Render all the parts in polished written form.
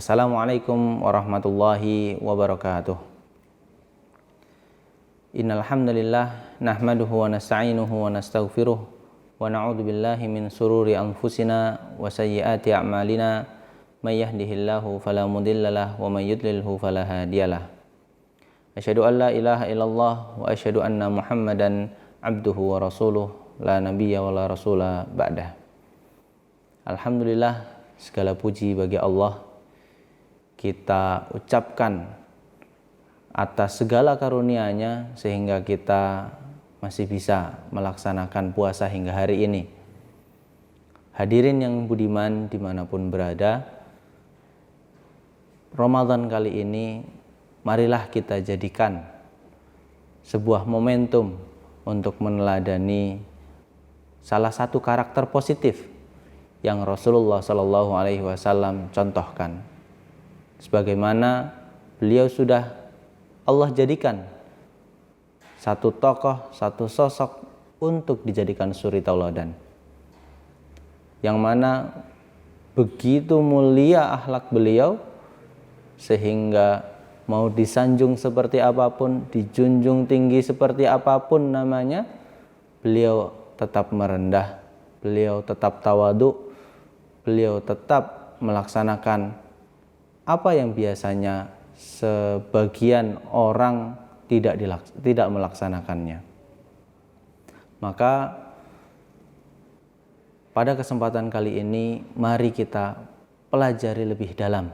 Assalamualaikum warahmatullahi wabarakatuh. Innal hamdalillah nahmaduhu wa nasta'inuhu wa nastaghfiruh wa na'udzu billahi min sururi anfusina wa sayyiati a'malina may yahdihillahu fala mudhillalah wa may yudlilhu fala hadiyalah. Asyhadu an la ilaha illallah wa asyhadu anna Muhammadan abduhu wa rasuluh la nabiyya wa la rasula ba'dah. Alhamdulillah, segala puji bagi Allah kita ucapkan atas segala karunia-Nya sehingga kita masih bisa melaksanakan puasa hingga hari ini. Hadirin yang budiman dimanapun berada, Ramadan kali ini marilah kita jadikan sebuah momentum untuk meneladani salah satu karakter positif yang Rasulullah SAW contohkan. Sebagaimana beliau sudah Allah jadikan satu tokoh, satu sosok untuk dijadikan suri tauladan, yang mana begitu mulia akhlak beliau sehingga mau disanjung seperti apapun, dijunjung tinggi seperti apapun namanya, beliau tetap merendah, beliau tetap tawadu, beliau tetap melaksanakan apa yang biasanya sebagian orang tidak melaksanakannya. Maka pada kesempatan kali ini mari kita pelajari lebih dalam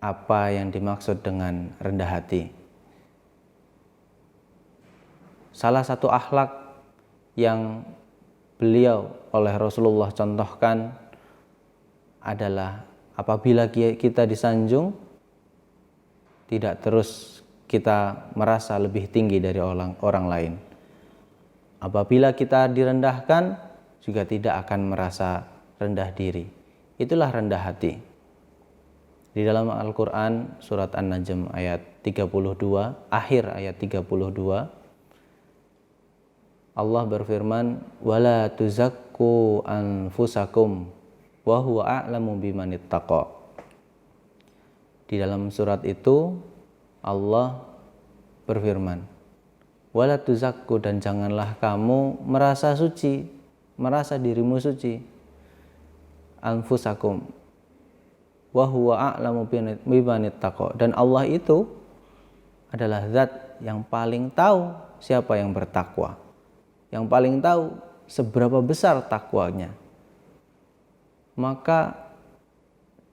apa yang dimaksud dengan rendah hati. Salah satu akhlak yang beliau oleh Rasulullah contohkan adalah apabila kita disanjung, tidak terus kita merasa lebih tinggi dari orang lain. Apabila kita direndahkan, juga tidak akan merasa rendah diri. Itulah rendah hati. Di dalam Al-Quran surat An-Najm ayat 32, akhir ayat 32, Allah berfirman, "Wala tuzakku anfusakum wa huwa a'lamu bimanittaqa." Di dalam surat itu Allah berfirman, "Wala tuzakku," dan janganlah kamu merasa suci, merasa dirimu suci, anfusakum wa huwa a'lamu bimanittaqa, dan Allah itu adalah zat yang paling tahu siapa yang bertakwa, yang paling tahu seberapa besar takwanya. Maka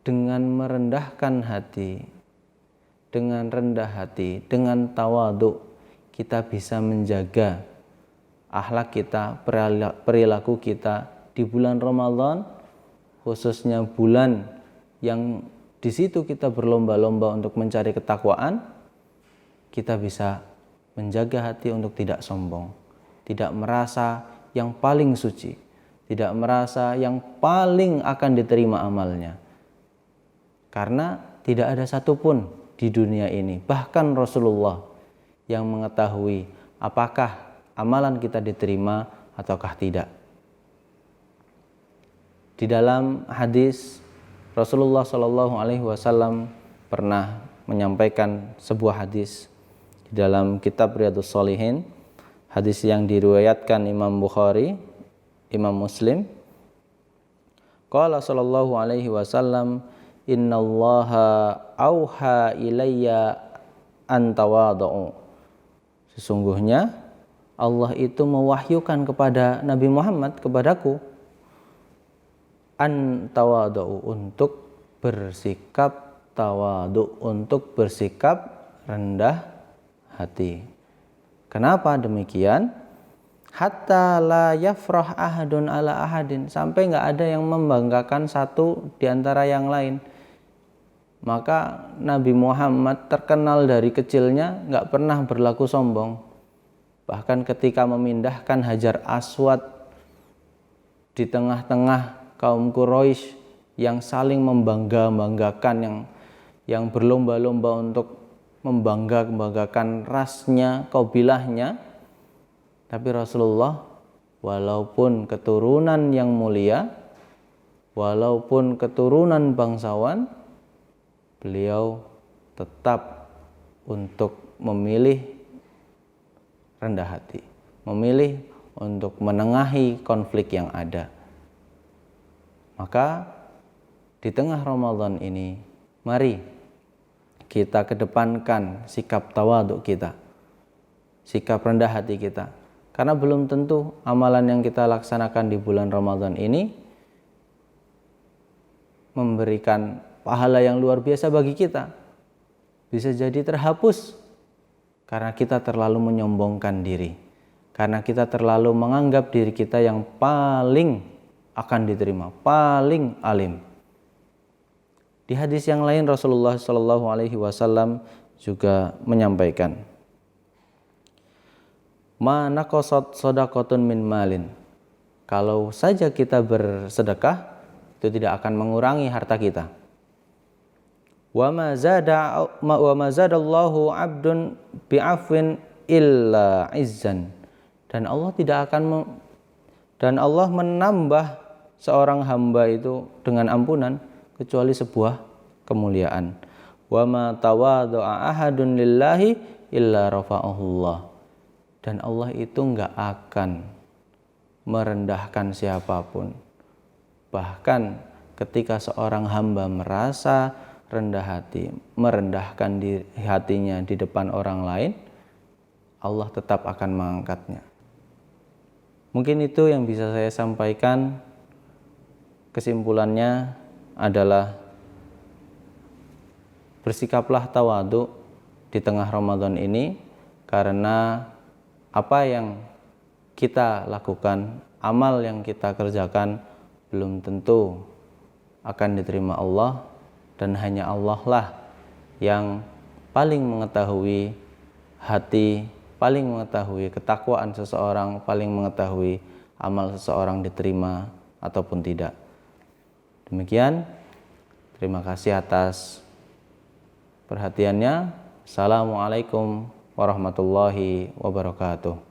dengan merendahkan hati, dengan rendah hati, dengan tawadu, kita bisa menjaga akhlak kita, perilaku kita di bulan Ramadan, khususnya bulan yang di situ kita berlomba-lomba untuk mencari ketakwaan. Kita bisa menjaga hati untuk tidak sombong, tidak merasa yang paling suci, tidak merasa yang paling akan diterima amalnya. Karena tidak ada satupun di dunia ini, bahkan Rasulullah, yang mengetahui apakah amalan kita diterima ataukah tidak. Di dalam hadis, Rasulullah SAW pernah menyampaikan sebuah hadis di dalam kitab Riyadhus Shalihin, hadis yang diriwayatkan Imam Bukhari, Imam Muslim. Qala sallallahu alaihi wasallam, "Innallaha auha ilayya an tawadhu." Sesungguhnya Allah itu mewahyukan kepada Nabi Muhammad, kepadaku, an tawadhu, untuk bersikap tawadu, untuk bersikap rendah hati. Kenapa demikian? Hatta la yafrah ahadun ala ahadin, sampai nggak ada yang membanggakan satu di antara yang lain. Maka Nabi Muhammad terkenal dari kecilnya nggak pernah berlaku sombong. Bahkan ketika memindahkan Hajar Aswad di tengah-tengah kaum Quraisy yang saling membangga-banggakan, yang berlomba-lomba untuk membangga-banggakan rasnya, kabilahnya, tapi Rasulullah walaupun keturunan yang mulia, walaupun keturunan bangsawan, beliau tetap untuk memilih rendah hati, memilih untuk menengahi konflik yang ada. Maka di tengah Ramadan ini, mari kita kedepankan sikap tawadhu kita, sikap rendah hati kita. Karena belum tentu amalan yang kita laksanakan di bulan Ramadan ini memberikan pahala yang luar biasa bagi kita. Bisa jadi terhapus karena kita terlalu menyombongkan diri, karena kita terlalu menganggap diri kita yang paling akan diterima, paling alim. Di hadis yang lain Rasulullah SAW juga menyampaikan, ma naqasat shadaqatun min malin. Kalau saja kita bersedekah, itu tidak akan mengurangi harta kita. Wa ma zadallahu 'abdun bi'afwin illa izzan. Dan Allah menambah seorang hamba itu dengan ampunan kecuali sebuah kemuliaan. Wa ma tawadha'a ahadun lillahi illa rafa'ahullah. Dan Allah itu enggak akan merendahkan siapapun. Bahkan ketika seorang hamba merasa rendah hati, merendahkan hatinya di depan orang lain, Allah tetap akan mengangkatnya. Mungkin itu yang bisa saya sampaikan. Kesimpulannya adalah bersikaplah tawadhu di tengah Ramadan ini, karena apa yang kita lakukan, amal yang kita kerjakan belum tentu akan diterima Allah, dan hanya Allah lah yang paling mengetahui hati, paling mengetahui ketakwaan seseorang, paling mengetahui amal seseorang diterima ataupun tidak. Demikian, terima kasih atas perhatiannya. Assalamualaikum warahmatullahi wabarakatuh.